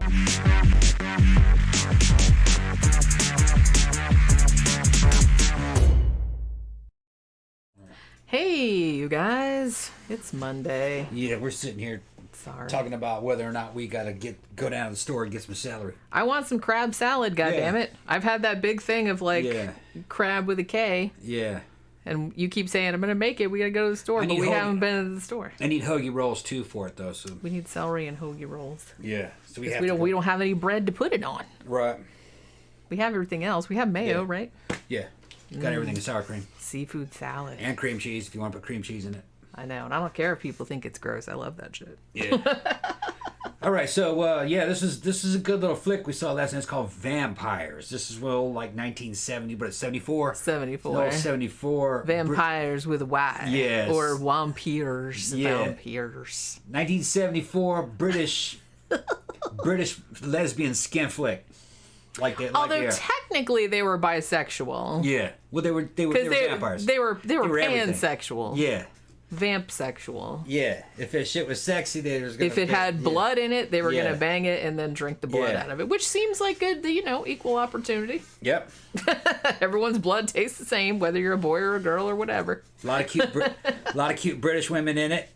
Hey, you guys. It's Monday. Yeah, we're sitting here talking about whether or not we got to go down to the store and get some celery. I want some crab salad, goddammit. I've had that big thing of crab with a K. Yeah. And you keep saying, I'm going to make it. We got to go to the store. But we haven't been to the store. I need hoagie rolls, too, for it, though. So we need celery and hoagie rolls. Yeah. So we don't have any bread to put it on. Right. We have everything else. We have mayo, right? Yeah. Got everything in sour cream. Seafood salad. And cream cheese, if you want to put cream cheese in it. I know. And I don't care if people think it's gross. I love that shit. Yeah. All right. So, this is a good little flick we saw last night. It's called Vampyres. This is, like 1970, but it's 74. 74. No, 74. Vampires with a Y. Yes. Or Vampyres. Yeah. Vampyres. 1974 British lesbian skin flick. Like that. Although technically they were bisexual. Yeah. Well, they were vampires. They were pansexual. Yeah. Vampsexual. Yeah. If that shit was sexy, they was gonna. If it had blood in it, they were gonna bang it and then drink the blood out of it, which seems like good, equal opportunity. Yep. Everyone's blood tastes the same, whether you're a boy or a girl or whatever. A lot of cute British women in it.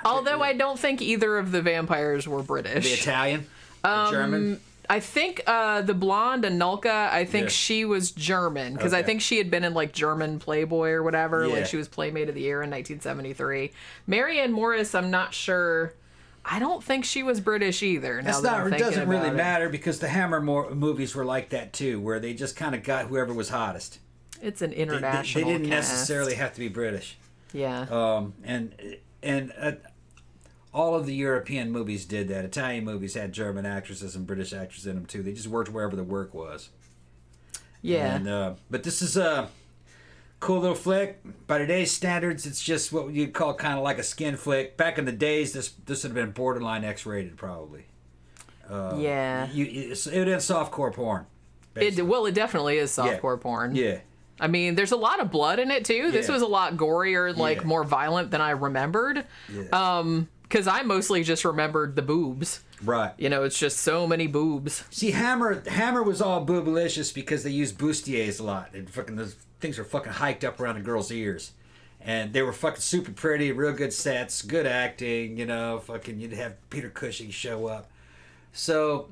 Although I don't think either of the vampires were British. The Italian, the German. I think the blonde, Anulka, I think she was German, because I think she had been in, German Playboy or whatever. Yeah. She was Playmate of the Year in 1973. Marianne Morris, I'm not sure. I don't think she was British either. It doesn't really matter, because the Hammer movies were like that, too, where they just kind of got whoever was hottest. It's an international They didn't cast. necessarily have to be British. Yeah. And all of the European movies did that. Italian movies had German actresses and British actresses in them too. They just worked wherever the work was. Yeah. And, but this is a cool little flick. By today's standards, it's just what you'd call kind of like a skin flick. Back in the days, this would have been borderline X-rated probably. Yeah. It would have softcore porn. It definitely is softcore porn. Yeah. I mean, there's a lot of blood in it too. This was a lot gorier, more violent than I remembered. Yeah. Because I mostly just remembered the boobs. Right. It's just so many boobs. See, Hammer was all boobalicious because they used bustiers a lot. Those things were fucking hiked up around the girls' ears. And they were fucking super pretty, real good sets, good acting, you'd have Peter Cushing show up. So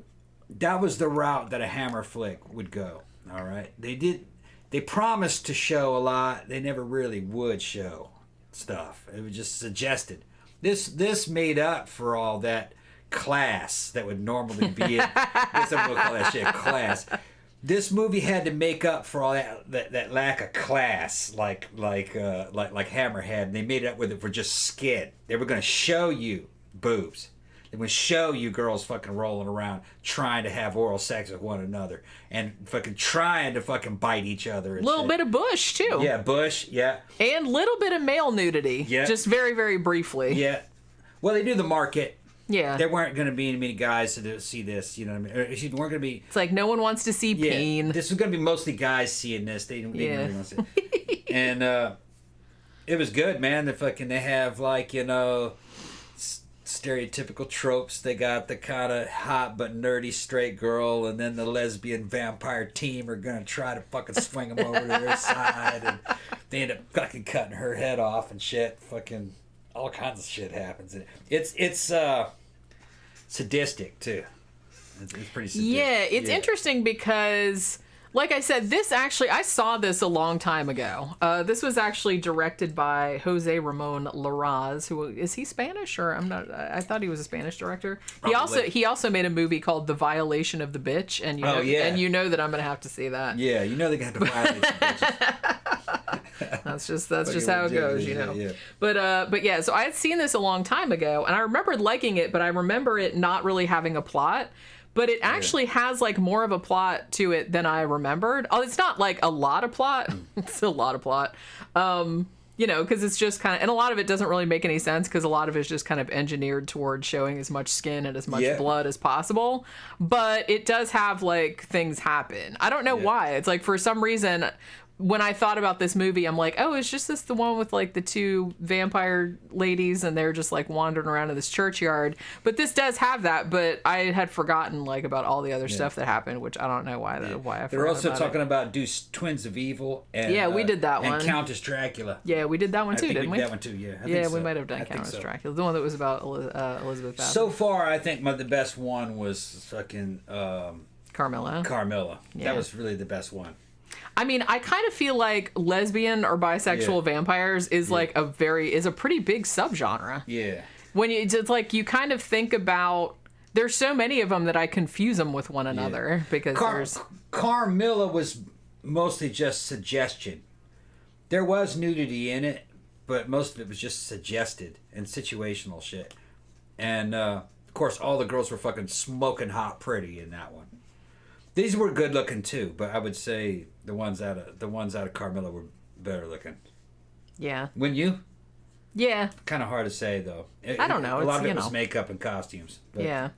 that was the route that a Hammer flick would go. All right. They promised to show a lot. They never really would show stuff. It was just suggested. This made up for all that class that would normally be in. I guess I'm gonna call that shit class. This movie had to make up for all that lack of class, like Hammer had. And they made it up with it for just skin. They were gonna show you boobs. They would show you girls fucking rolling around trying to have oral sex with one another and fucking trying to fucking bite each other. A little bit of bush, too. Yeah, bush, yeah. And little bit of male nudity. Yeah. Just very, very briefly. Yeah. Well, they do the market. Yeah. There weren't going to be many guys to see this, you know what I mean? There weren't going to be... It's like no one wants to see pain. This was going to be mostly guys seeing this. They didn't really want to see it. And it was good, man. They have, stereotypical tropes. They got the kind of hot but nerdy straight girl, and then the lesbian vampire team are gonna try to fucking swing them over to their side, and they end up fucking cutting her head off and shit. Fucking all kinds of shit happens. It's sadistic too. It's pretty sadistic. Yeah, it's interesting because, like I said, I saw this a long time ago. This was actually directed by Jose Ramon Larraz, who is he Spanish or I'm not? I thought he was a Spanish director. Probably. He also made a movie called The Violation of the Bitch, and you know that I'm gonna have to see that. Yeah, they're gonna have to violate the bitches. That's just how it goes, Yeah. But yeah, so I had seen this a long time ago, and I remembered liking it, but I remember it not really having a plot. But it actually has more of a plot to it than I remembered. Oh, it's not a lot of plot. It's a lot of plot. Because it's just kind of, and a lot of it doesn't really make any sense because a lot of it's just kind of engineered towards showing as much skin and as much blood as possible. But it does have things happen. I don't know why. It's for some reason, when I thought about this movie, I'm like, oh, it's just this the one with like the two vampire ladies and they're just like wandering around in this churchyard. But this does have that, but I had forgotten like about all the other stuff that happened, which I don't know why I forgot. They're also about talking about Twins of Evil and we did that one. And Countess Dracula. Yeah, we did that one too, didn't we? That one too, yeah. I think we might have done Countess Dracula. The one that was about Elizabeth Bathory. So far, I think the best one was fucking Carmilla. Yeah. That was really the best one. I mean, I kind of feel like lesbian or bisexual vampires is like a pretty big subgenre. Yeah. When it's like you kind of think about, there's so many of them that I confuse them with one another because Carmilla was mostly just suggestion. There was nudity in it, but most of it was just suggested and situational shit. And of course, all the girls were fucking smoking hot pretty in that one. These were good looking too, but I would say the ones out of Carmilla were better looking. Yeah. Wouldn't you? Yeah. Kind of hard to say though. I don't know. A lot of it was makeup and costumes. But yeah.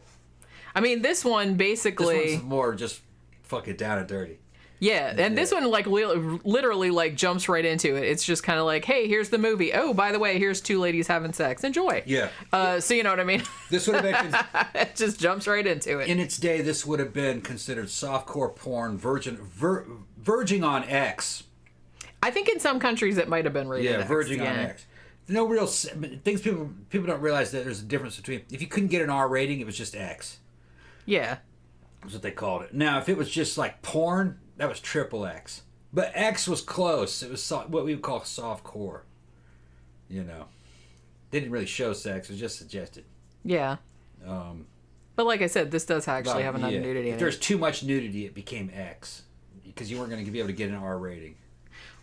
I mean, this one basically. This one's more just fucking down and dirty. Yeah, and this one like literally like jumps right into it. It's just kind of like, hey, here's the movie. Oh, by the way, here's two ladies having sex. Enjoy. Yeah. So you know what I mean? This would have been. It just jumps right into it. In its day, this would have been considered softcore porn, verging on X. I think in some countries it might have been rated X. Verging on X. No real things. People don't realize that there's a difference between if you couldn't get an R rating, it was just X. Yeah. That's what they called it. Now, if it was just like porn, that was triple X. But X was close. It was what we would call soft core. You know. They didn't really show sex. It was just suggested. Yeah. But like I said, this does actually have enough nudity in it. If there's too much nudity, it became X. Because you weren't going to be able to get an R rating.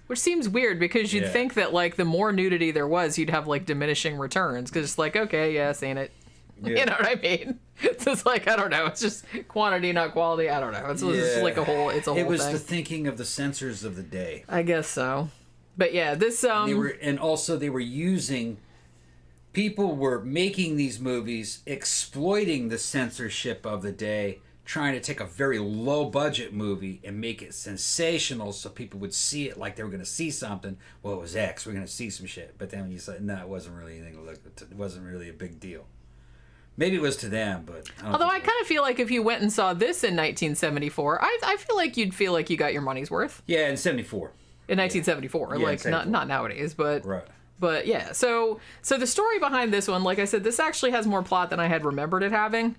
Which seems weird because you'd think that like the more nudity there was, you'd have like diminishing returns. Because it's like, okay, yeah, seen it. Yeah. You know what I mean? It's just like, I don't know. It's just quantity, not quality. I don't know. It's just like a whole thing. It was the thinking of the censors of the day. I guess so. But yeah, this... And also they were using... People were making these movies, exploiting the censorship of the day, trying to take a very low-budget movie and make it sensational so people would see it like they were going to see something. Well, it was X. We're going to see some shit. But then when you said, no, it wasn't really anything to look at. It wasn't really a big deal. Maybe it was to them, but... Although I kind of feel like if you went and saw this in 1974, I feel like you'd feel like you got your money's worth. Yeah, in 74. In 1974. Yeah, like, 74. Not nowadays, but... Right. But, yeah. So the story behind this one, like I said, this actually has more plot than I had remembered it having.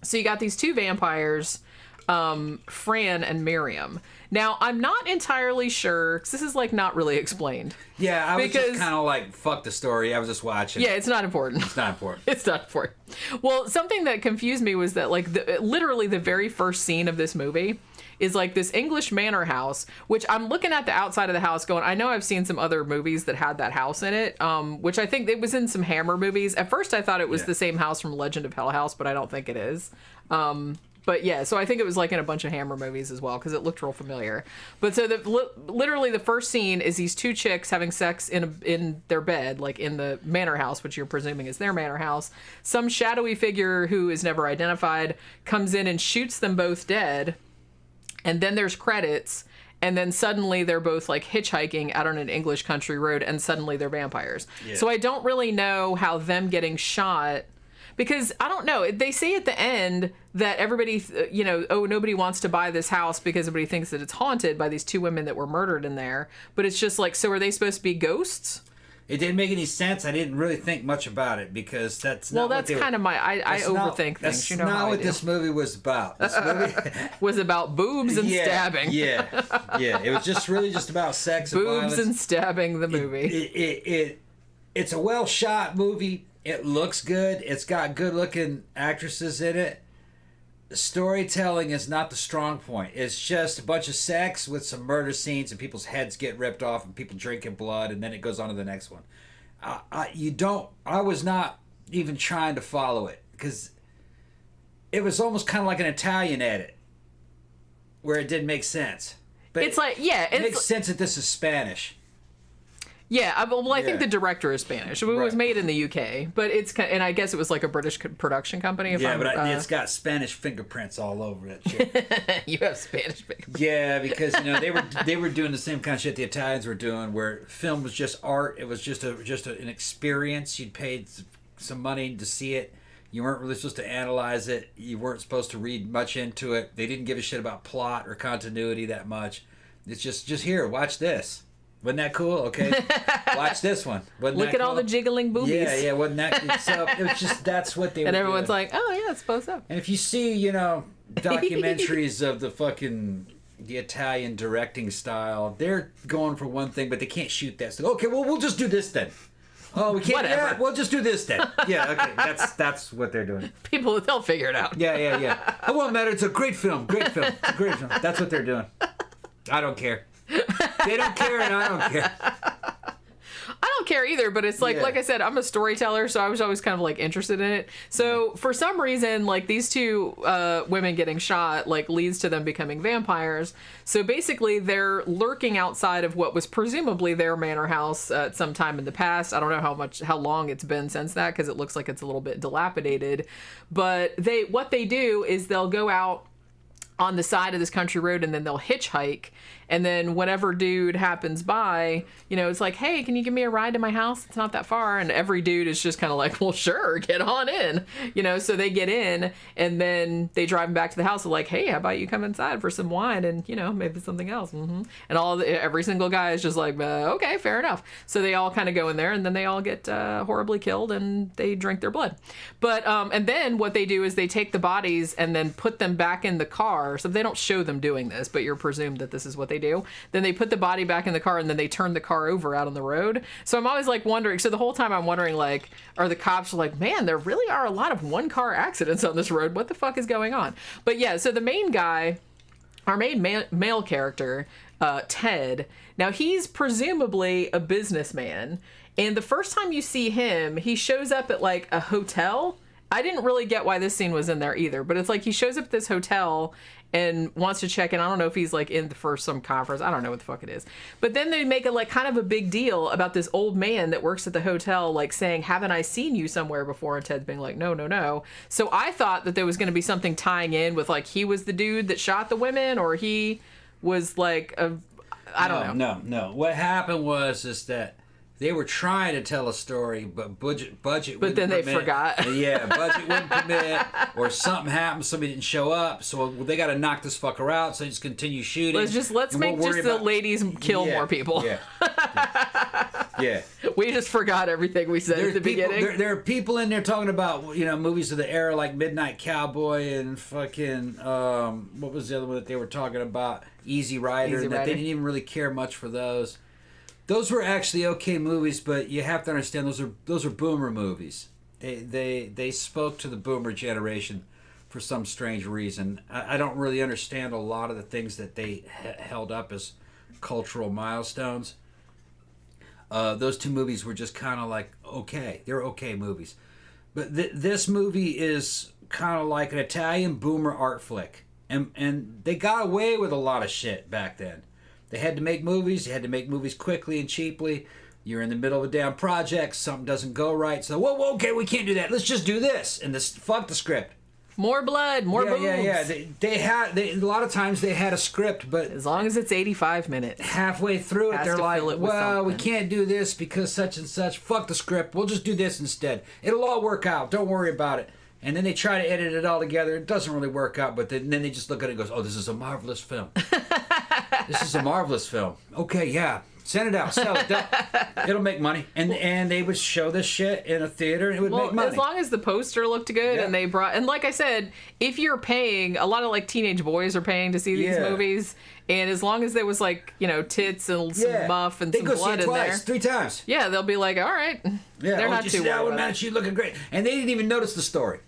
So you got these two vampires, Fran and Miriam. Now, I'm not entirely sure, because this is, like, not really explained. Yeah, I was just kind of like, fuck the story. I was just watching. Yeah, it's not important. It's not important. It's not important. Well, something that confused me was that, like, literally the very first scene of this movie is, like, this English manor house, which I'm looking at the outside of the house going, I know I've seen some other movies that had that house in it, which I think it was in some Hammer movies. At first, I thought it was the same house from Legend of Hell House, but I don't think it is. But yeah, so I think it was like in a bunch of Hammer movies as well, because it looked real familiar. But so literally the first scene is these two chicks having sex in their bed, like in the manor house, which you're presuming is their manor house. Some shadowy figure who is never identified comes in and shoots them both dead. And then there's credits. And then suddenly they're both like hitchhiking out on an English country road, and suddenly they're vampires. Yeah. So I don't really know how them getting shot... Because, I don't know, they say at the end that everybody, nobody wants to buy this house because everybody thinks that it's haunted by these two women that were murdered in there. But it's just like, so are they supposed to be ghosts? It didn't make any sense. I didn't really think much about it because that's not I overthink things. That's not what this movie was about. This movie was about boobs and stabbing. Yeah. It was just really just about sex and violence. Boobs and stabbing the movie. It's a well-shot movie. It looks good. It's got good-looking actresses in it. The storytelling is not the strong point. It's just a bunch of sex with some murder scenes and people's heads get ripped off and people drinking blood, and then it goes on to the next one. I was not even trying to follow it because it was almost kind of like an Italian edit where it didn't make sense. But it's like, yeah. It makes sense that this is Spanish. Well, I think the director is Spanish. It was made in the UK, but and I guess it was like a British production company. It's got Spanish fingerprints all over that shit. You have Spanish fingerprints. Yeah, because they were doing the same kind of shit the Italians were doing, where film was just art. It was just an experience. You'd paid some money to see it. You weren't really supposed to analyze it. You weren't supposed to read much into it. They didn't give a shit about plot or continuity that much. It's just here, watch this. Wasn't that cool? Okay, watch this one. Look at all the jiggling boobies. Yeah, wasn't that? So it was just that's what they. And were everyone's doing. like, oh yeah, it's supposed to. And if you see, documentaries of the Italian directing style, they're going for one thing, but they can't shoot that. So okay, well we'll just do this then. Oh, we can't. Whatever. Yeah, we'll just do this then. Yeah, okay, that's what they're doing. People, they'll figure it out. Yeah. It won't matter. It's a great film. It's a great film. That's what they're doing. I don't care. They don't care, and I don't care. I don't care either, but it's like I said, I'm a storyteller, so I was always kind of like interested in it. So for some reason, like these two women getting shot, like leads to them becoming vampires. So basically, they're lurking outside of what was presumably their manor house at some time in the past. I don't know how long it's been since that, because it looks like it's a little bit dilapidated. But what they do is they'll go out on the side of this country road, and then they'll hitchhike, and then whatever dude happens by, it's like, hey, can you give me a ride to my house? It's not that far. And every dude is just kind of like, well, sure, get on in, so they get in, and then they drive him back to the house. They're like, hey, how about you come inside for some wine and maybe something else. And every single guy is just like, okay, fair enough. So they all kind of go in there, and then they all get horribly killed, and they drink their blood. But and then what they do is they take the bodies and then put them back in the car. So they don't show them doing this, but you're presumed that this is what they do. Then they put the body back in the car, and then they turn the car over out on the road. So I'm always like wondering, so the whole time I'm wondering, like, are the cops like, man, there really are a lot of one-car accidents on this road. What the fuck is going on? But yeah, so the main guy, our main male character, Ted, now he's presumably a businessman. And the first time you see him, he shows up at like a hotel. I didn't really get why this scene was in there either, but it's like he shows up at this hotel and wants to check in. I don't know if he's like in for some conference. I don't know what the fuck it is. But then they make like kind of a big deal about this old man that works at the hotel, like saying, haven't I seen you somewhere before? And Ted's being like, no. So I thought that there was going to be something tying in with like he was the dude that shot the women, or he was like I don't know. No. What happened was that they were trying to tell a story, but budget but then they forgot. Yeah, budget wouldn't permit, or something happened, somebody didn't show up, so they got to knock this fucker out, so they just continue shooting. Let's make just the ladies kill more people. Yeah. We just forgot everything we said at the beginning. There are people in there talking about, movies of the era like Midnight Cowboy and fucking, what was the other one that they were talking about? Easy Rider. They didn't even really care much for those. Those were actually okay movies, but you have to understand those are boomer movies. They spoke to the boomer generation for some strange reason. I don't really understand a lot of the things that they held up as cultural milestones. Those two movies were just kind of like okay. They're okay movies. But this movie is kind of like an Italian boomer art flick. And they got away with a lot of shit back then. They had to make movies. They had to make movies quickly and cheaply. You're in the middle of a damn project. Something doesn't go right. So, whoa, okay, we can't do that. Let's just do this. And fuck the script. More blood, more boobs. Yeah. A lot of times they had a script, but as long as it's 85 minutes. Halfway through it, they're like, well, we can't do this because such and such. Fuck the script. We'll just do this instead. It'll all work out. Don't worry about it. And then they try to edit it all together. It doesn't really work out, but then they just look at it and goes, oh, this is a marvelous film. This is a marvelous film. Okay, yeah. Send it out. Sell it. It'll make money. And they would show this shit in a theater and it would make money. As long as the poster looked good and they brought... And like I said, if you're paying... A lot of like teenage boys are paying to see these movies. And as long as there was like, tits and some muff and some blood in there. 3 times. Yeah, they'll be like, all right. Yeah, they're not too worried about it. She's looking great. And they didn't even notice the story.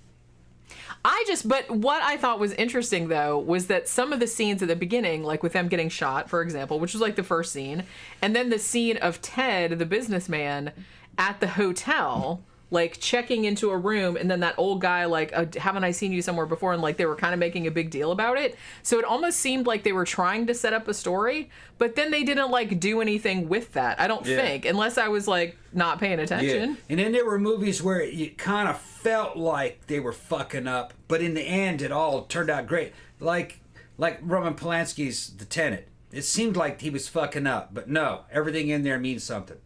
But what I thought was interesting, though, was that some of the scenes at the beginning, like with them getting shot, for example, which was like the first scene, and then the scene of Ted, the businessman, at the hotel, like checking into a room, and then that old guy like, haven't I seen you somewhere before? And like they were kind of making a big deal about it. So it almost seemed like they were trying to set up a story, but then they didn't like do anything with that. I don't think, unless I was like not paying attention. Yeah. And then there were movies where it kind of felt like they were fucking up, but in the end it all turned out great. Like Roman Polanski's The Tenant. It seemed like he was fucking up, but no, everything in there means something.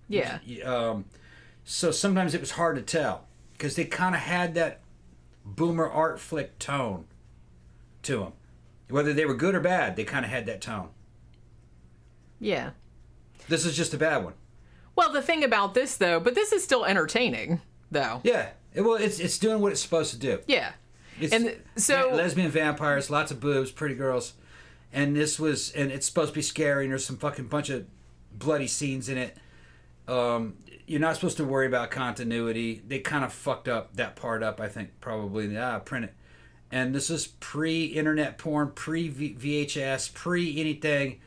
Yeah. So sometimes it was hard to tell because they kind of had that boomer art flick tone to them. Whether they were good or bad, they kind of had that tone. Yeah. This is just a bad one. Well, the thing about this, though, but this is still entertaining, though. Yeah. It's doing what it's supposed to do. Yeah. It's and so lesbian vampires, lots of boobs, pretty girls, and it's supposed to be scary, and there's some fucking bunch of bloody scenes in it. You're not supposed to worry about continuity. They kind of fucked up that part up, I think, probably. Print it. And this is pre-internet porn, pre-VHS, pre-anything.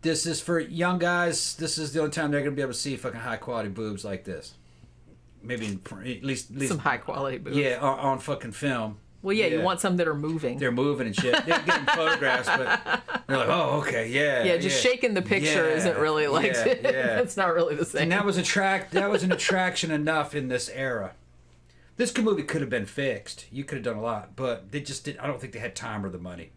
This is for young guys. This is the only time they're going to be able to see fucking high-quality boobs like this. Maybe at least some high-quality boobs. Yeah, on fucking film. Well, yeah, you want some that are moving. They're moving and shit. They're getting photographs, but they're like, oh, okay, yeah. Yeah, just shaking the picture isn't really like, it's not really the same. And that was an attraction enough in this era. This movie could have been fixed. You could have done a lot, but they just didn't. I don't think they had time or the money.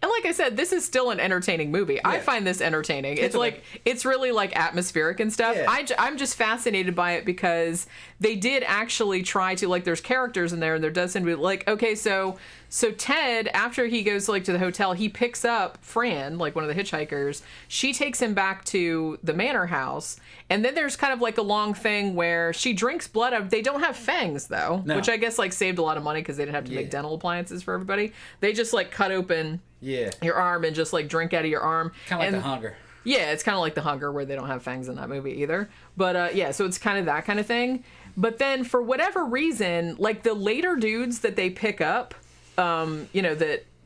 And like I said, this is still an entertaining movie. Yeah. I find this entertaining. It's really like atmospheric and stuff. Yeah. I'm just fascinated by it because they did actually try to, like, there's characters in there, and there does seem to be like, okay, so Ted, after he goes like to the hotel, he picks up Fran, like one of the hitchhikers. She takes him back to the manor house, and then there's kind of like a long thing where she drinks blood out. They don't have fangs though, which I guess like saved a lot of money because they didn't have to make dental appliances for everybody. They just like cut open your arm and just like drink out of your arm. Kind of like The Hunger. Yeah, it's kind of like The Hunger, where they don't have fangs in that movie either. But so it's kind of that kind of thing. But then for whatever reason, like the later dudes that they pick up, that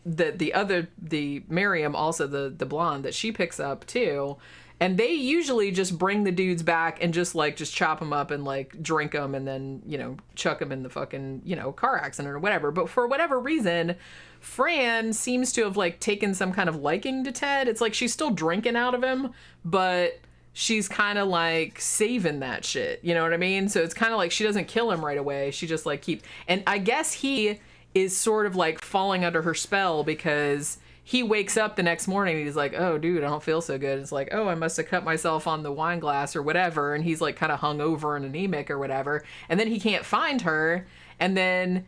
the Miriam, also the blonde that she picks up too, and they usually just bring the dudes back and just chop them up and like drink them and then chuck them in the fucking car accident or whatever. But for whatever reason, Fran seems to have like taken some kind of liking to Ted. It's like she's still drinking out of him, but she's kind of like saving that shit. You know what I mean? So it's kind of like she doesn't kill him right away. She just like keeps, and I guess he is sort of like falling under her spell because he wakes up the next morning and he's like, oh dude, I don't feel so good. It's like, oh, I must have cut myself on the wine glass or whatever. And he's like kind of hungover and anemic or whatever. And then he can't find her. And then,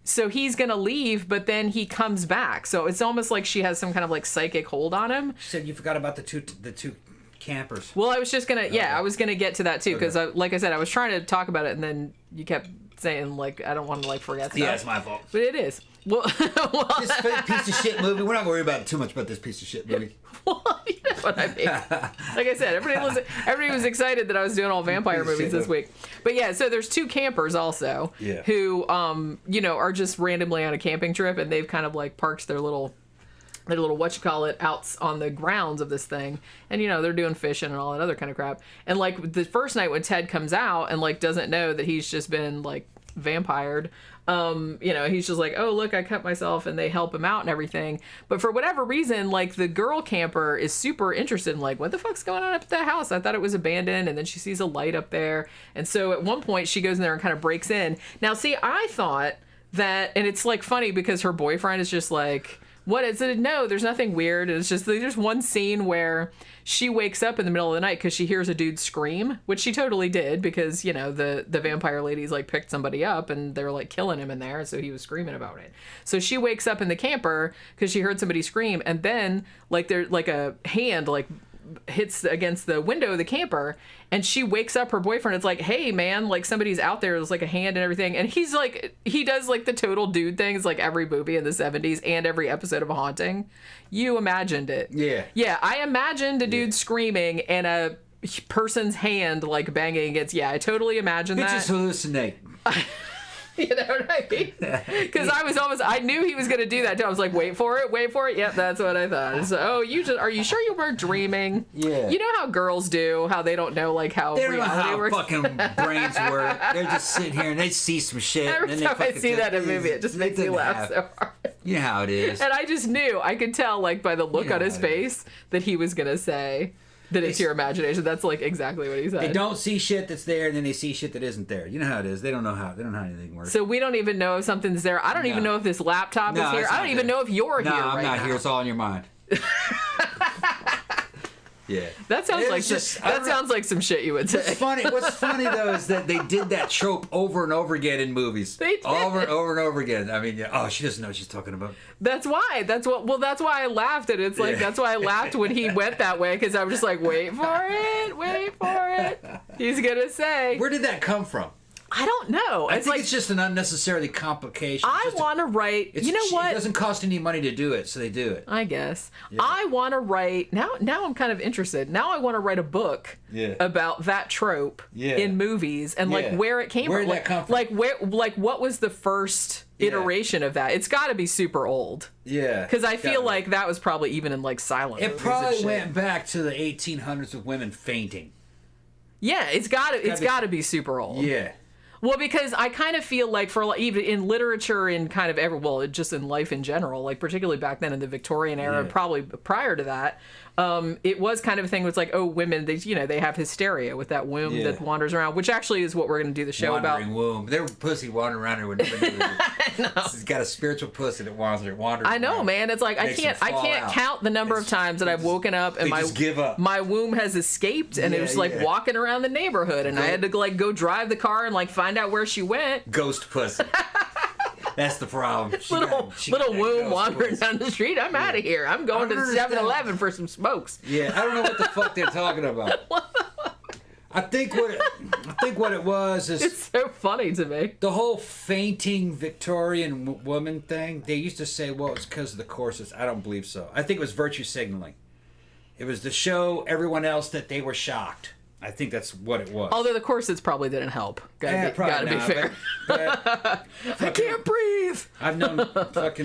so he's going to leave, but then he comes back. So it's almost like she has some kind of like psychic hold on him. She said you forgot about the two campers. Well, I was just going to, I was going to get to that too. Because like I said, I was trying to talk about it and then you kept saying like I don't want to like forget stuff. Yeah, it's my fault. But it is. Well, this piece of shit movie. We're not worried about too much about this piece of shit movie. Well, you know what I mean. Like I said, everybody was excited that I was doing all vampire movies this week. But yeah, so there's two campers also who are just randomly on a camping trip, and they've kind of like parked their little whatchamacallit out on the grounds of this thing, and they're doing fishing and all that other kind of crap. And like the first night when Ted comes out and like doesn't know that he's just been like vampired, he's just like, oh look, I cut myself, and they help him out and everything. But for whatever reason, like the girl camper is super interested in like, what the fuck's going on up at that house? I thought it was abandoned. And then she sees a light up there, and so at one point she goes in there and kind of breaks in. Now see, I thought that, and it's like funny because her boyfriend is just like, what is it? No, there's nothing weird. It's just there's one scene where she wakes up in the middle of the night because she hears a dude scream, which she totally did because the vampire ladies like picked somebody up and they're like killing him in there, so he was screaming about it. So she wakes up in the camper because she heard somebody scream, and then like there's like a hand like hits against the window of the camper, and she wakes up her boyfriend. It's like, hey man, like somebody's out there. There's like a hand and everything, and he's like, he does like the total dude things like every movie in the 70s and every episode of A Haunting. You imagined it. Yeah, I imagined a dude screaming and a person's hand like banging against. I totally imagined that. Just hallucinate. You know what I mean? Because I knew he was going to do that too. I was like, wait for it. Yep, that's what I thought. So, are you sure you weren't dreaming? Yeah. You know how girls do, how they don't know like how reality works? Fucking brains work. They're just sitting here and they see some shit. Every and then time I see that in a movie, it just makes me laugh so hard. You know how it is. And I just knew, I could tell like by the look on his face that he was going to say that it's your imagination. That's like exactly what he said. They don't see shit that's there, and then they see shit that isn't there. You know how it is. They don't know how anything works. So we don't even know if something's there. I don't even know if this laptop is here. I don't even know if you're here right now. No, I'm not here. It's all in your mind. Yeah. That sounds sounds like some shit you would say. What's funny though is that they did that trope over and over again in movies. They did. Over and over again. I mean, she doesn't know what she's talking about. That's why. That's why I laughed at it. It's like that's why I laughed when he went that way, because I was just like, wait for it. He's gonna say. Where did that come from? I don't know. I think it's just an unnecessarily complication. I want to write. You know what? It doesn't cost any money to do it, so they do it. I guess. Yeah. I want to write. Now I'm kind of interested. Now I want to write a book about that trope in movies and like where it came from. Where did that come from? Like what was the first iteration of that? It's got to be super old. Yeah. Because I feel like that was probably even in like silent movies. It probably went back to the 1800s with women fainting. Yeah, it's got to be super old. Yeah. Well, because I kind of feel like for even in literature in kind of just in life in general, like particularly back then in the Victorian era, probably prior to that, it was kind of a thing. It's like, oh, women, they have hysteria with that womb that wanders around, which actually is what we're going to do the show Wandering about. Womb. Their pussy wandering around her when It's got a spiritual pussy that wanders. I know, around. Man. It's like I can't count the number of times that I've woken up and my womb has escaped, and it was like walking around the neighborhood, and I had to like go drive the car and like find out where she went. Ghost pussy. That's the problem. Little womb wandering down the street. I'm out of here. I'm going to the 7-Eleven for some smokes. Yeah, I don't know what the fuck they're talking about. I think what it was is it's so funny to me. The whole fainting Victorian woman thing. They used to say, well, it's because of the corsets. I don't believe so. I think it was virtue signaling. It was to show everyone else that they were shocked. I think that's what it was. Although the corsets probably didn't help. Gotta be fair. But I can't breathe. I've known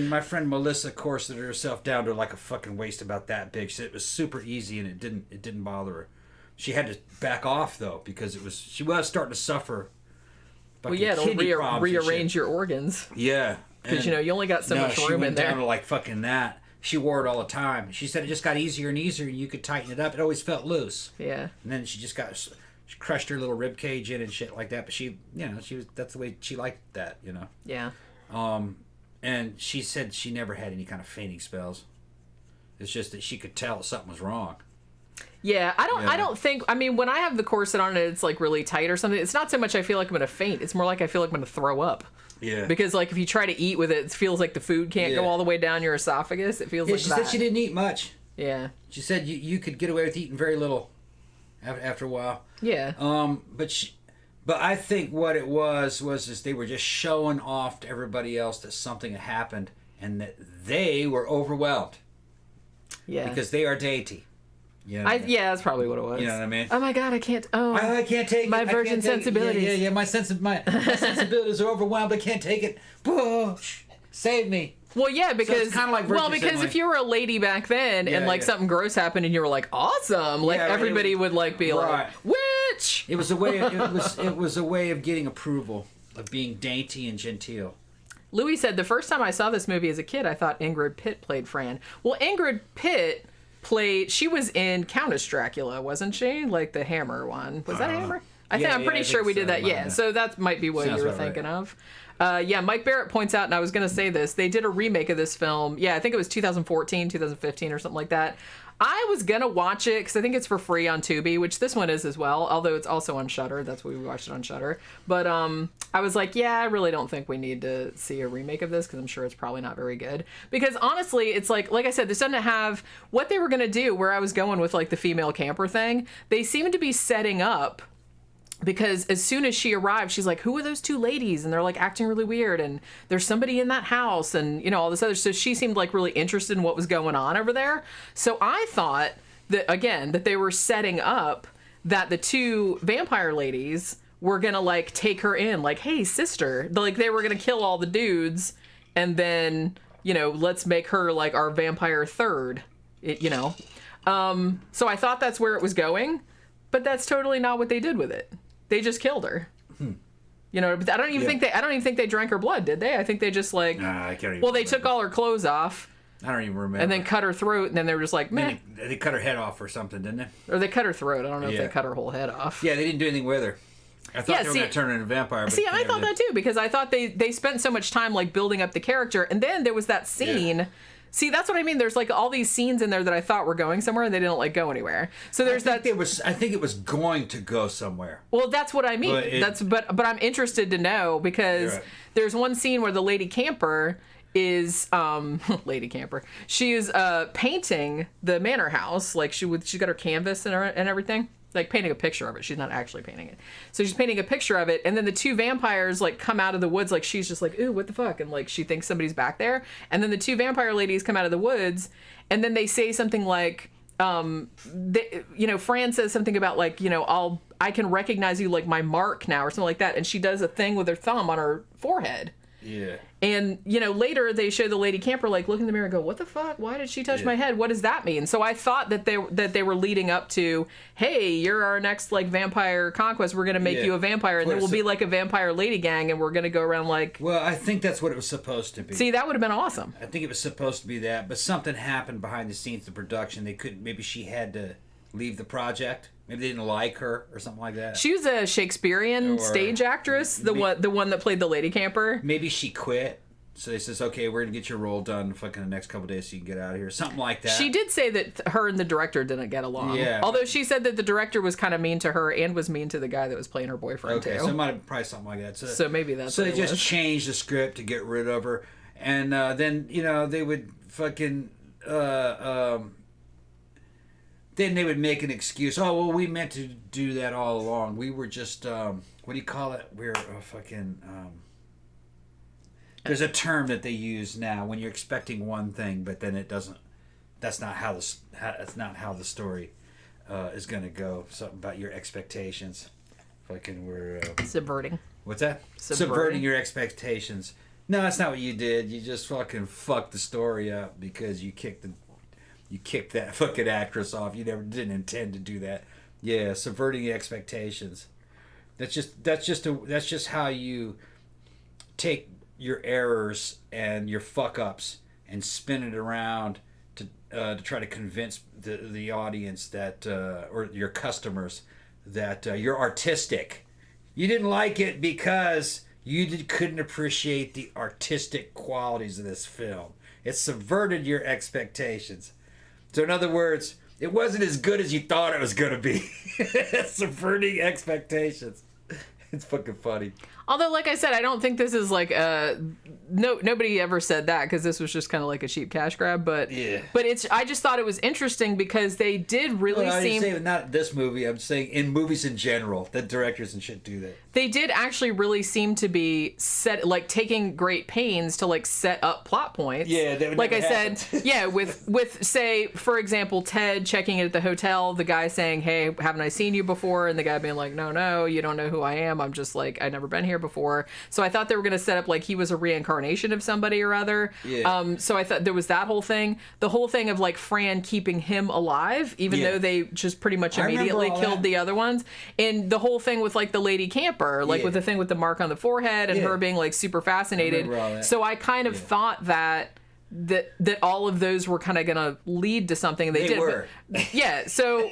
my friend Melissa corseted herself down to like a fucking waist about that big. So it was super easy and it didn't bother her. She had to back off though because she was starting to suffer. Well, yeah, it'll rearrange your organs. Yeah, because you only got so much room in there. Down to like fucking that. She wore it all the time. She said it just got easier and easier, and you could tighten it up. It always felt loose. Yeah. And then she crushed her little rib cage in and shit like that. But that's the way she liked that, Yeah. And she said she never had any kind of fainting spells. It's just that she could tell something was wrong. Yeah, I don't think, I mean, when I have the corset on and it's like really tight or something, it's not so much I feel like I'm going to faint. It's more like I feel like I'm going to throw up. Yeah. Because like if you try to eat with it, it feels like the food can't go all the way down your esophagus. It feels like she said she didn't eat much. Yeah. She said you could get away with eating very little after a while. Yeah. But I think what it was they were just showing off to everybody else that something had happened and that they were overwhelmed. Yeah. Because they are dainty. Yeah, that's probably what it was. You know what I mean? Oh my God, I can't. Oh, I can't take it. My virgin sensibilities. Yeah. My sensibilities are overwhelmed. I can't take it. Save me. Well, yeah, because so it's kind of like because if you were a lady back then and like something gross happened and you were like awesome, like everybody would like be like witch. It was a way. It was a way of getting approval, of being dainty and genteel. Louis said the first time I saw this movie as a kid, I thought Ingrid Pitt played Fran. Well, Ingrid Pitt she was in Countess Dracula, wasn't she? Like the Hammer one. Was that Hammer? I'm pretty sure we did that. Yeah, so that might be what you were thinking of. Mike Barrett points out, and I was going to say this, they did a remake of this film. Yeah, I think it was 2014, 2015 or something like that. I was going to watch it because I think it's for free on Tubi, which this one is as well, although it's also on Shudder. That's why we watched it on Shudder. But I was like, I really don't think we need to see a remake of this because I'm sure it's probably not very good. Because honestly, it's like I said, this doesn't have what they were going to do where I was going with like the female camper thing. They seem to be setting up because as soon as she arrived, she's like, who are those two ladies? And they're like acting really weird. And there's somebody in that house and, all this other. So she seemed like really interested in what was going on over there. So I thought that, again, that they were setting up that the two vampire ladies were gonna like take her in, like, hey sister, like they were gonna kill all the dudes and then, you know, let's make her like our vampire third, you know. So I thought that's where it was going, but that's totally not what they did with it. They just killed her. You know, I don't even think they drank her blood, did they? I think they just like, nah, I can't even well, they took all her clothes off. I don't even remember. And then cut her throat, and then they were just like, meh. They cut her head off or something, didn't they? Or they cut her throat. I don't know if they cut her whole head off. Yeah, they didn't do anything with her. I thought they were going to turn her into a vampire. But I thought that too, because I thought they spent so much time like building up the character, and then there was that scene. Yeah. See, that's what I mean. There's like all these scenes in there that I thought were going somewhere, and they didn't like go anywhere. So there's I think it was going to go somewhere. Well, that's what I mean. But I'm interested to know because there's one scene where the lady camper is lady camper. She is painting the manor house, like she's got her canvas and everything, like painting a picture of it. She's not actually painting it. So she's painting a picture of it, and then the two vampires like come out of the woods, like she's just like, ooh, what the fuck, and like she thinks somebody's back there, and then the two vampire ladies come out of the woods, and then they say something like, you know, Fran says something about like, you know, I can recognize you like my mark now or something like that, and she does a thing with her thumb on her forehead. Yeah. And, you know, later they show the lady camper like look in the mirror and go, what the fuck? Why did she touch my head? What does that mean? So I thought that they were leading up to, hey, you're our next like vampire conquest. We're gonna make you a vampire, and then we'll be like a vampire lady gang, and we're gonna go around like. Well, I think that's what it was supposed to be. See, that would have been awesome. I think it was supposed to be that, but something happened behind the scenes of production. They couldn't. Maybe she had to leave the project. Maybe they didn't like her or something like that. She was a Shakespearean stage actress, the one that played the lady camper. Maybe she quit. So they says, okay, we're going to get your role done fucking the next couple of days so you can get out of here. Something like that. She did say that her and the director didn't get along. Yeah. Although she said that the director was kind of mean to her and was mean to the guy that was playing her boyfriend, too. Okay, so it might have probably something like that. So maybe that's so they just changed the script to get rid of her. And then, you know, they would fucking... then they would make an excuse. Oh, well, we meant to do that all along. We were just, what do you call it? We're fucking, there's a term that they use now when you're expecting one thing, but then it doesn't, that's not how the story is going to go. Something about your expectations. Fucking we're... subverting. What's that? Subverting your expectations. No, that's not what you did. You just fucking fucked the story up because you kicked that fucking actress off. You didn't intend to do that. Yeah, subverting the expectations. That's just how you take your errors and your fuck ups and spin it around to try to convince the audience that or your customers that you're artistic. You didn't like it because you couldn't appreciate the artistic qualities of this film. It subverted your expectations. So in other words, it wasn't as good as you thought it was going to be. Subverting expectations. It's fucking funny. Although, like I said, I don't think this is like nobody ever said that because this was just kind of like a cheap cash grab. But I just thought it was interesting because they did really seem. Saying not this movie. I'm saying in movies in general that directors and shit do that. They did actually really seem to be taking great pains to like set up plot points. Yeah, that would like I happen. said, yeah, with say for example Ted checking in at the hotel, the guy saying, "Hey, haven't I seen you before?" and the guy being like, "No, you don't know who I am. I'm just like I've never been here before." So I thought they were going to set up like he was a reincarnation of somebody or other. Yeah. So I thought there was that whole thing. The whole thing of like Fran keeping him alive, even though they just pretty much immediately killed the other ones. And the whole thing with like the lady camper, like with the thing with the mark on the forehead and her being like super fascinated. So I kind of thought that all of those were kind of gonna lead to something. They did. Were. But, so,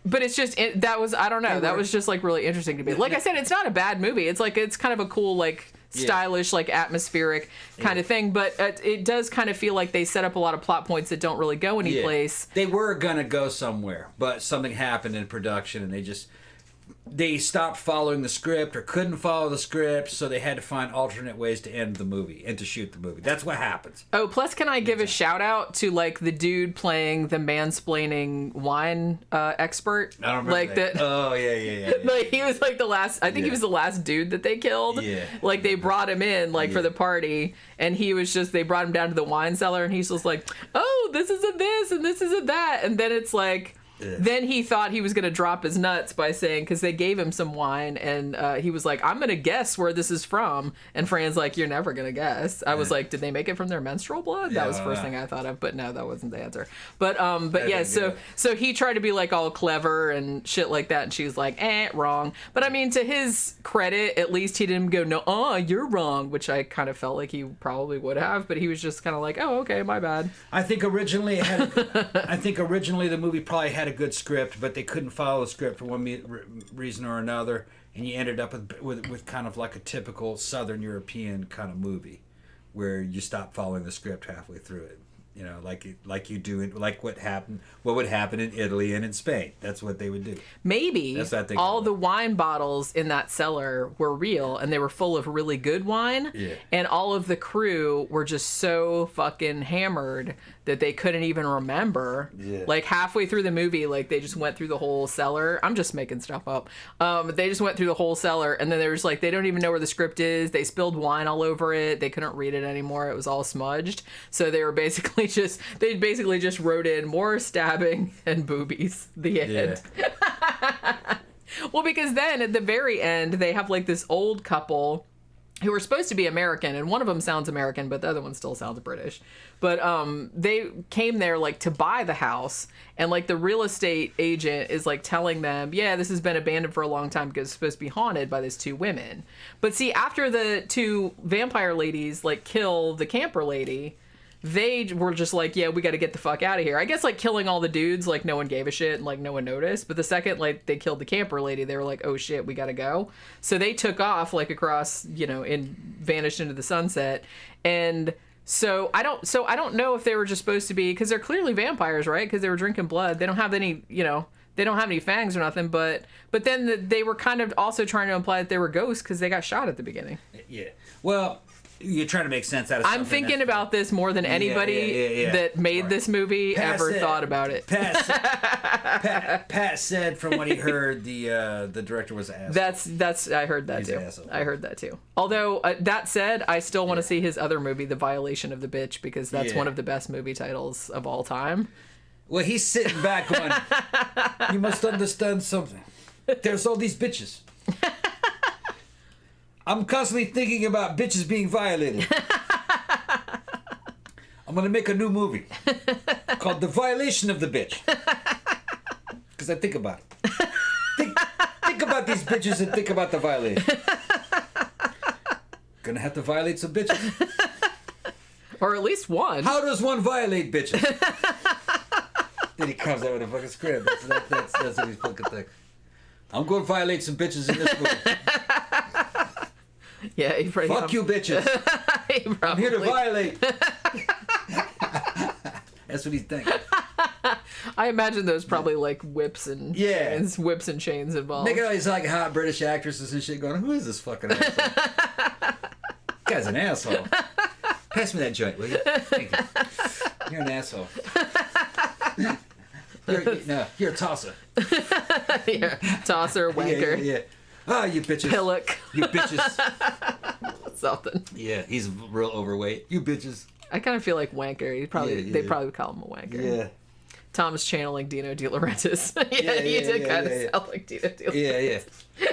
but it's just that was I don't know. That was just like really interesting to me. Like I said, it's not a bad movie. It's like it's kind of a cool like stylish like atmospheric kind of thing. But it does kind of feel like they set up a lot of plot points that don't really go anyplace. They were gonna go somewhere, but something happened in production, and they stopped following the script or couldn't follow the script, so they had to find alternate ways to end the movie and to shoot the movie. That's what happens. Oh, plus can I give a shout out to like the dude playing the mansplaining wine expert? I don't remember that. Oh, yeah. Like he was like the last, I think he was the last dude that they killed. Yeah. Like they brought him in like for the party, and he was just, they brought him down to the wine cellar, and he's just like, oh, this isn't this and this isn't that. And then it's like, Then he thought he was going to drop his nuts by saying, because they gave him some wine, and he was like, I'm going to guess where this is from. And Fran's like, you're never going to guess. I was like, did they make it from their menstrual blood? That was the first thing I thought of, but no, that wasn't the answer. But yeah, so he tried to be like all clever and shit like that, and she was like, wrong. But I mean, to his credit, at least he didn't go, no, you're wrong, which I kind of felt like he probably would have, but he was just kind of like, oh, okay, my bad. I think originally the movie probably had a good script, but they couldn't follow the script for one reason or another, and you ended up with kind of like a typical Southern European kind of movie, where you stop following the script halfway through it. You know, like you do it, like what would happen in Italy and in Spain. That's what they would do. Maybe all the wine bottles in that cellar were real, and they were full of really good wine. Yeah. And all of the crew were just so fucking hammered that they couldn't even remember. Yeah. Like halfway through the movie, like they just went through the whole cellar. I'm just making stuff up. They just went through the whole cellar, and then they were just like, they don't even know where the script is. They spilled wine all over it. They couldn't read it anymore. It was all smudged. So they were basically just wrote in more stabbing and boobies. The end. Yeah. Well, because then at the very end, they have like this old couple who were supposed to be American, and one of them sounds American, but the other one still sounds British. But they came there like to buy the house, and like the real estate agent is like telling them, yeah, this has been abandoned for a long time because it's supposed to be haunted by these two women. But see, after the two vampire ladies like kill the camper lady, they were just like, yeah, we got to get the fuck out of here. I guess like killing all the dudes, like no one gave a shit and like no one noticed. But the second like they killed the camper lady, they were like, oh shit, we got to go. So they took off like across, and vanished into the sunset. And so I don't know if they were just supposed to be, because they're clearly vampires, right? Because they were drinking blood. They don't have any, they don't have any fangs or nothing. But then they were kind of also trying to imply that they were ghosts because they got shot at the beginning. Yeah. Well, you're trying to make sense out of something. I'm thinking about this more than anybody that made this movie ever thought about it. Pat said from what he heard, the director was an asshole. That's I heard that He's too. an asshole. I heard that too. Although that said, I still want to see his other movie, The Violation of the Bitch, because that's one of the best movie titles of all time. Well, he's sitting back going, you must understand something. There's all these bitches. I'm constantly thinking about bitches being violated. I'm going to make a new movie called The Violation of the Bitch. Because I think about it. Think about these bitches and think about the violation. Gonna have to violate some bitches. Or at least one. How does one violate bitches? Then he comes out with a fucking script. That's what he's fucking thinking. I'm going to violate some bitches in this movie. Yeah, he probably... Fuck you, bitches. I'm here to violate. That's what he's thinking. I imagine there's probably like whips and chains involved. They got all these like hot British actresses and shit going, who is this fucking asshole? This guy's an asshole. Pass me that joint, will you? Thank you. You're an asshole. You're a tosser. Yeah, tosser, wanker. Yeah. Ah, you bitches. Pillock. You bitches. Something. Yeah, he's real overweight. You bitches. I kind of feel like wanker. They probably would call him a wanker. Yeah. Tom's channeling Dino De Laurentiis. He did kind of sound like Dino De Laurentiis. Yeah.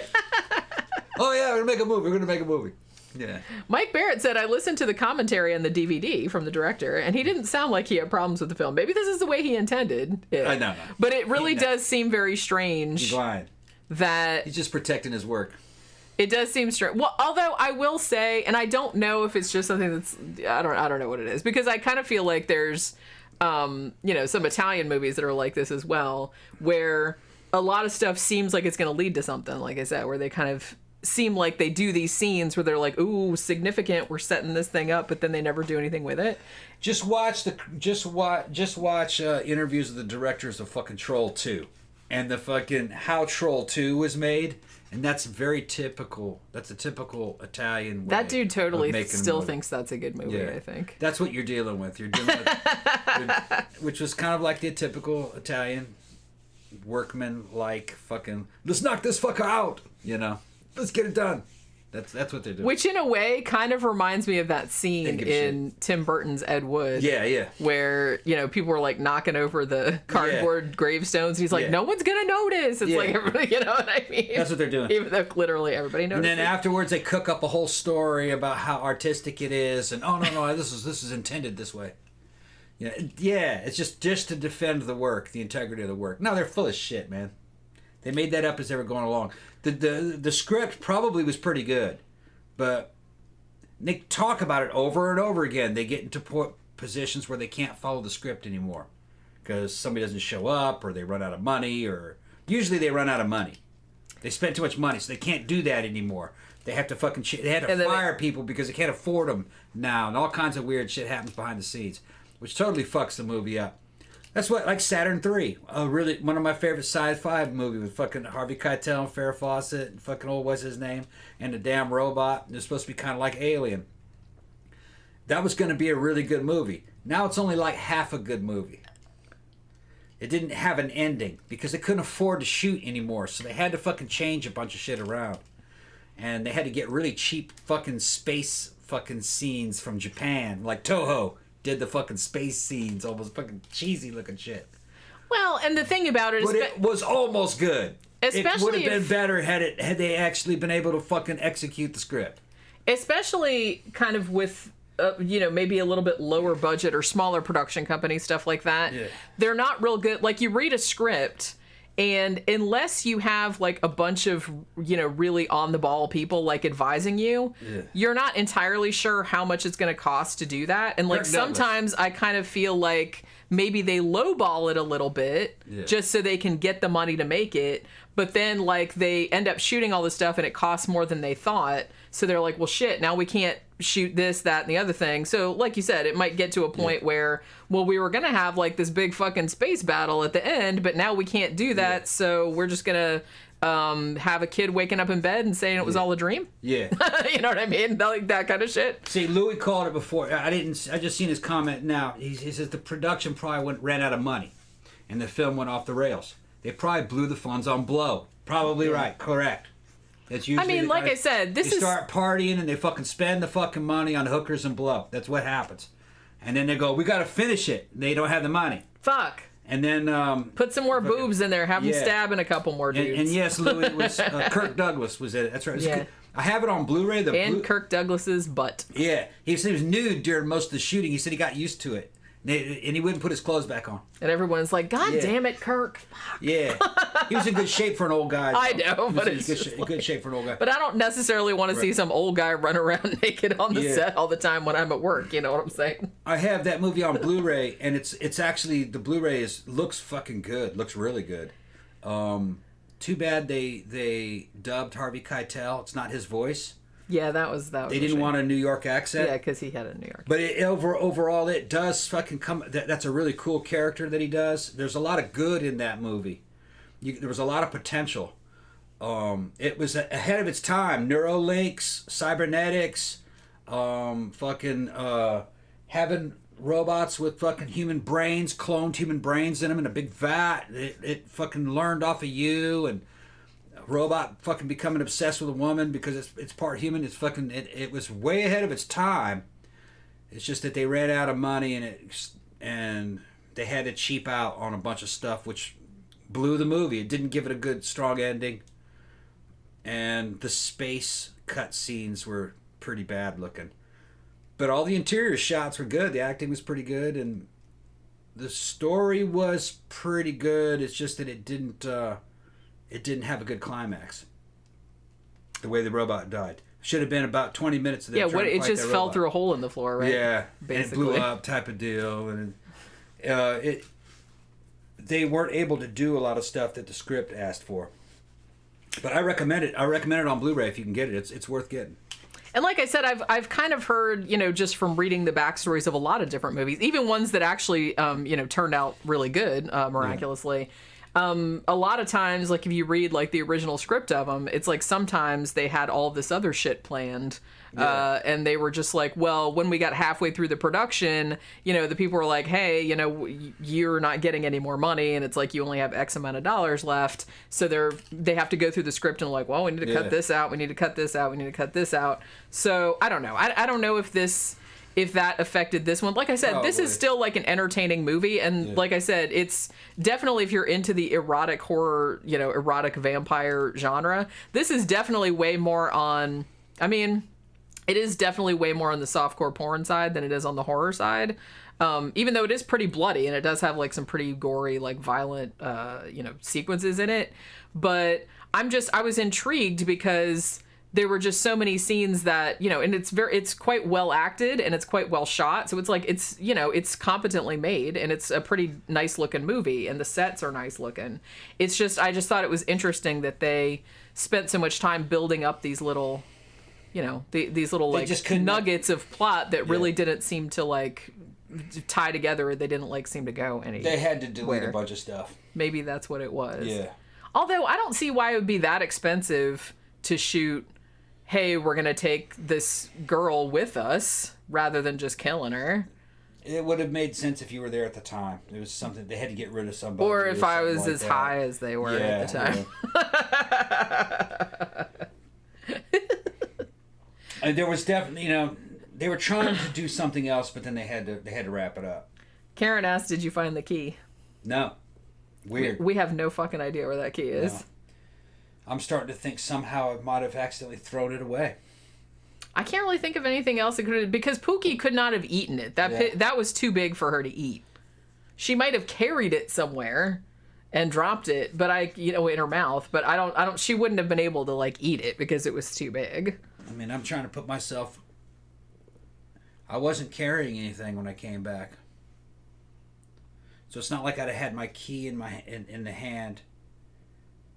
Oh yeah, we're gonna make a movie. Yeah. Mike Barrett said, I listened to the commentary on the DVD from the director, and he didn't sound like he had problems with the film. Maybe this is the way he intended it. I know. But it really does seem very strange. He's lying. That he's just protecting his work. It does seem strange. Well, although I will say, and I don't know if it's just something that's, I don't know what it is, because I kind of feel like there's, some Italian movies that are like this as well, where a lot of stuff seems like it's going to lead to something, like I said, where they kind of seem like they do these scenes where they're like, ooh, significant, we're setting this thing up, but then they never do anything with it. Just watch interviews of the directors of fucking Troll 2 and the fucking how Troll 2 was made, and that's very typical. That's a typical Italian way. That dude totally still thinks that's a good movie. Yeah. I think that's what you're dealing with. You're dealing with, which was kind of like the typical Italian workman, like fucking, let's knock this fucker out, Let's get it done. That's what they're doing. Which, in a way, kind of reminds me of that scene in Tim Burton's Ed Wood. Yeah. Where, people were, like, knocking over the cardboard gravestones. And he's like, no one's going to notice. It's like, everybody, you know what I mean? That's what they're doing. Even though literally everybody notices. And then afterwards, they cook up a whole story about how artistic it is. And, no, this is intended this way. Yeah, it's just to defend the work, the integrity of the work. No, they're full of shit, man. They made that up as they were going along. The script probably was pretty good, but they talk about it over and over again. They get into positions where they can't follow the script anymore because somebody doesn't show up or they run out of money, or usually they run out of money. They spent too much money, so they can't do that anymore. They have to they had to fire people because they can't afford them now, and all kinds of weird shit happens behind the scenes, which totally fucks the movie up. That's what, like Saturn 3, really one of my favorite sci-fi movie with fucking Harvey Keitel and Farrah Fawcett and fucking what's his name, and the damn robot. It's supposed to be kind of like Alien. That was going to be a really good movie. Now it's only like half a good movie. It didn't have an ending because they couldn't afford to shoot anymore, so they had to fucking change a bunch of shit around. And they had to get really cheap fucking space fucking scenes from Japan, like Toho did the fucking space scenes, almost fucking cheesy looking shit. Well, and the thing about it is, but it was almost good. Especially it would have been better had they actually been able to fucking execute the script. Especially kind of with maybe a little bit lower budget or smaller production company stuff like that. Yeah. They're not real good. Like, you read a script, and unless you have like a bunch of really on the ball people like advising you, you're not entirely sure how much it's going to cost to do that. And like sometimes I kind of feel like maybe they lowball it a little bit just so they can get the money to make it. But then like they end up shooting all this stuff and it costs more than they thought. So they're like, well, shit, now we can't shoot this, that, and the other thing. So like you said, it might get to a point where, well, we were going to have like this big fucking space battle at the end, but now we can't do that. Yeah. So we're just going to have a kid waking up in bed and saying it was all a dream. Yeah. You know what I mean? Like that kind of shit. See, Louis called it before. I just seen his comment now. He says the production probably ran out of money and the film went off the rails. They probably blew the funds on blow. Probably right. Correct. That's usually like I said, they start partying and they fucking spend the fucking money on hookers and blow. That's what happens. And then they go, we got to finish it. They don't have the money. Fuck. And then put some more boobs in there. Have them stabbing a couple more dudes. And yes, Louis was Kirk Douglas was in it. That's right. Yeah. I have it on Blu-ray. Kirk Douglas's butt. Yeah, he was nude during most of the shooting. He said he got used to it. And he wouldn't put his clothes back on. And everyone's like, God damn it, Kirk. Fuck. Yeah. He was in good shape for an old guy. I know, but it's good shape for an old guy. But I don't necessarily want to see some old guy run around naked on the set all the time when I'm at work. You know what I'm saying? I have that movie on Blu-ray, and it's actually, the Blu-ray looks fucking good. Looks really good. Too bad they dubbed Harvey Keitel. It's not his voice. Yeah, that was They didn't want a New York accent. Yeah, because he had a New York. But overall, it does fucking come. That's a really cool character that he does. There's a lot of good in that movie. There was a lot of potential. It was ahead of its time. Neurolinks, cybernetics, having robots with fucking human brains, cloned human brains in them in a big vat. It fucking learned off of you, and robot fucking becoming obsessed with a woman because it's part human. It's fucking it was way ahead of its time. It's just that they ran out of money and they had to cheap out on a bunch of stuff, which blew the movie. It didn't give it a good strong ending, and the space cut scenes were pretty bad looking. But all the interior shots were good. The acting was pretty good, and the story was pretty good. It's just that it didn't have a good climax. The way the robot died. Should have been about 20 minutes of that. Yeah, it just fell through a hole in the floor, right? Yeah, basically. And it blew up type of deal. And they weren't able to do a lot of stuff that the script asked for. But I recommend it. I recommend it on Blu-ray if you can get it. It's worth getting. And like I said, I've kind of heard, just from reading the backstories of a lot of different movies, even ones that actually, turned out really good, miraculously. a lot of times, like if you read like the original script of them, it's like sometimes they had all this other shit planned. And they were just like, well, when we got halfway through the production, you know, the people were like, hey, you know, you're not getting any more money, and it's like you only have X amount of dollars left, so they have to go through the script and like, well, we need to cut this out, we need to cut this out, we need to cut this out. So I don't know. I don't know if that affected this one. Like I said, this is still like an entertaining movie, and like I said, it's definitely, if you're into the erotic horror, you know, erotic vampire genre, this is definitely way more on, I mean, it is definitely way more on the softcore porn side than it is on the horror side. Even though it is pretty bloody and it does have like some pretty gory, like violent, you know, sequences in it. But I was intrigued because there were just so many scenes that, you know, and it's quite well acted and it's quite well shot. So it's like, it's, you know, it's competently made and it's a pretty nice looking movie and the sets are nice looking. It's just, I just thought it was interesting that they spent so much time building up these little, you know, these little like nuggets of plot that really didn't seem to like tie together. They didn't like seem to go anywhere. They had to delete a bunch of stuff. Maybe that's what it was. Yeah. Although I don't see why it would be that expensive to shoot, hey, we're going to take this girl with us rather than just killing her. It would have made sense if you were there at the time. It was something they had to get rid of somebody. Or if I was like as high as they were at the time. Yeah. And there was definitely, you know, they were trying to do something else, but then they had to wrap it up. Karen asked, "Did you find the key?" No. Weird. We have no fucking idea where that key is. No. I'm starting to think somehow I might have accidentally thrown it away. I can't really think of anything else that could have, because Pookie could not have eaten it. That was too big for her to eat. She might have carried it somewhere and dropped it, but in her mouth, but I don't she wouldn't have been able to like eat it because it was too big. I mean, I'm trying to put myself, I wasn't carrying anything when I came back. So it's not like I'd have had my key in the hand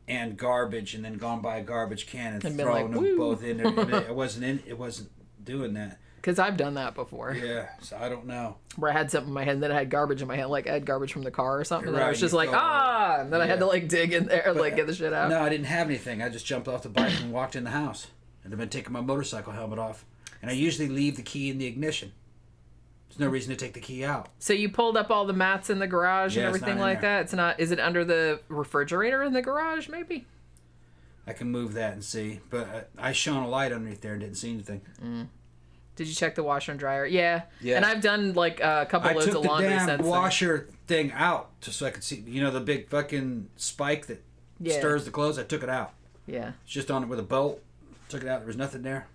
and garbage and then gone by a garbage can and thrown them both in there. It wasn't doing that. Because I've done that before. Yeah, so I don't know. Where I had something in my hand, then I had garbage in my hand, like I had garbage from the car or something. And then I was just like, and then I had to like dig in there and like get the shit out. No, I didn't have anything. I just jumped off the bike and walked in the house. And I've been taking my motorcycle helmet off. And I usually leave the key in the ignition. There's no reason to take the key out. So you pulled up all the mats in the garage and everything like that? It's not, is it under the refrigerator in the garage maybe? I can move that and see. But I shone a light underneath there and didn't see anything. Mm. Did you check the washer and dryer? Yeah. And I've done like a couple loads of laundry since. I took the damn washer thing out just so I could see, you know, the big fucking spike that stirs the clothes. I took it out. Yeah. It's just on it with a bolt. Took it out. There was nothing there.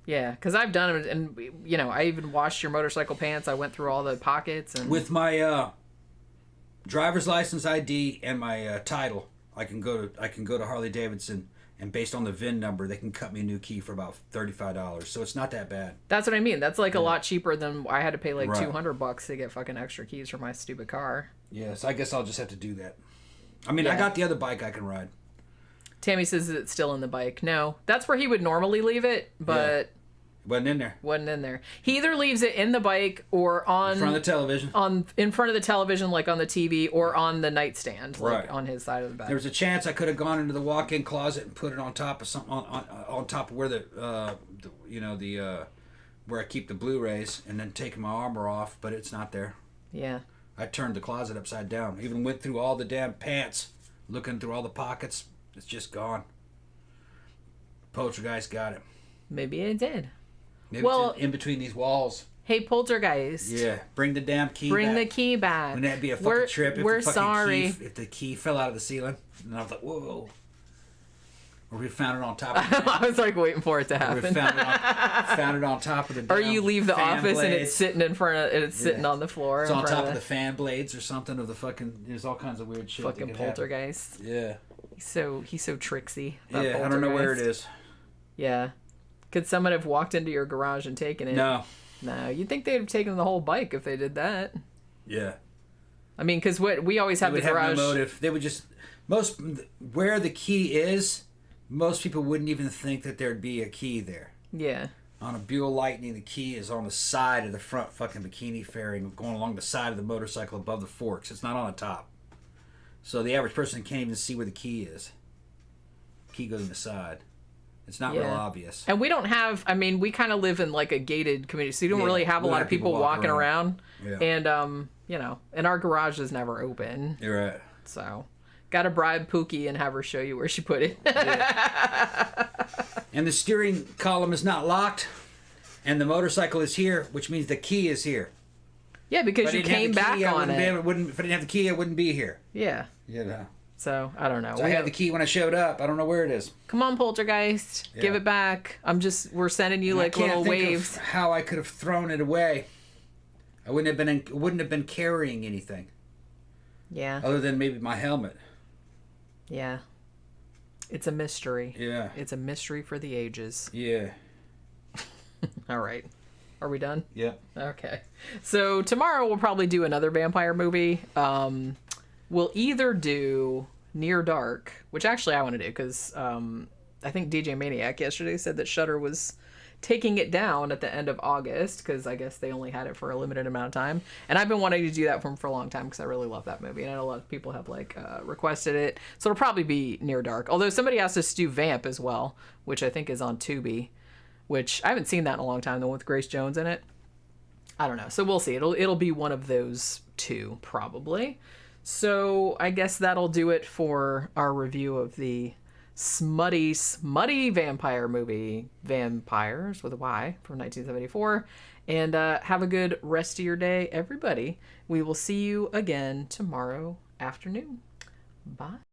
Yeah, because I've done it, and you know, I even washed your motorcycle pants. I went through all the pockets and with my driver's license ID and my title, I can go to Harley Davidson, and based on the VIN number, they can cut me a new key for about $35. So it's not that bad. That's what I mean. That's like a lot cheaper than I had to pay like $200 to get fucking extra keys for my stupid car. Yeah, so I guess I'll just have to do that. I mean, I got the other bike I can ride. Tammy says it's still in the bike. No, that's where he would normally leave it, but wasn't in there. Wasn't in there. He either leaves it in the bike or on in front of the television. In front of the television, like on the TV, or on the nightstand, like on his side of the bed. There was a chance I could have gone into the walk-in closet and put it on top of something on top of where where I keep the Blu-rays, and then taken my armor off, but it's not there. Yeah. I turned the closet upside down. Even went through all the damn pants, looking through all the pockets. It's just gone. Poltergeist got it. Maybe it did. Maybe it's in between these walls. Hey, Poltergeist. Yeah, bring the damn key back. Bring the key back. Wouldn't that be a fucking trip if we're sorry. If the key fell out of the ceiling? And I was like, whoa. Or we found it on top of the I was like waiting for it to happen. Or we found it on top of the damn Or you leave the office blades. And it's sitting in front of and it's sitting on the floor. It's on top of the fan blades or something of the fucking there's all kinds of weird shit. Fucking Poltergeist. Happen. Yeah. He's so tricksy. Yeah, I don't know where it is. Yeah. Could someone have walked into your garage and taken it? No. No, you'd think they'd have taken the whole bike if they did that. Yeah. I mean, because we always have the garage. Have no motive. They would just where the key is. Most people wouldn't even think that there'd be a key there. Yeah. On a Buell Lightning, the key is on the side of the front fucking bikini fairing, going along the side of the motorcycle above the forks. It's not on the top. So the average person can't even see where the key is. Key goes in the side. It's not real obvious. And we don't have, I mean, we kind of live in like a gated community, so you don't really have a lot of people walking around. Yeah. And, you know, and our garage is never open. You're right. So, got to bribe Pookie and have her show you where she put it. And the steering column is not locked. And the motorcycle is here, which means the key is here. Yeah, because you came back on it. If I didn't have the key, I wouldn't be here. Yeah. You know. So, I don't know. So I had the key when I showed up. I don't know where it is. Come on, Poltergeist. Yeah. Give it back. We're sending you like little waves. Of how I could have thrown it away. I wouldn't have been carrying anything. Yeah. Other than maybe my helmet. Yeah. It's a mystery. Yeah. It's a mystery for the ages. Yeah. All right. Are we done? Yeah. Okay. So tomorrow we'll probably do another vampire movie. We'll either do Near Dark, which actually I want to do because I think DJ Maniac yesterday said that Shudder was taking it down at the end of August because I guess they only had it for a limited amount of time. And I've been wanting to do that for a long time because I really love that movie. And I know a lot of people have like requested it. So it'll probably be Near Dark. Although somebody asked us to do Vamp as well, which I think is on Tubi, which I haven't seen that in a long time, the one with Grace Jones in it. I don't know. So we'll see. It'll be one of those two probably. So I guess that'll do it for our review of the smutty vampire movie, Vampyres with a Y, from 1974. And have a good rest of your day, everybody. We will see you again tomorrow afternoon. Bye.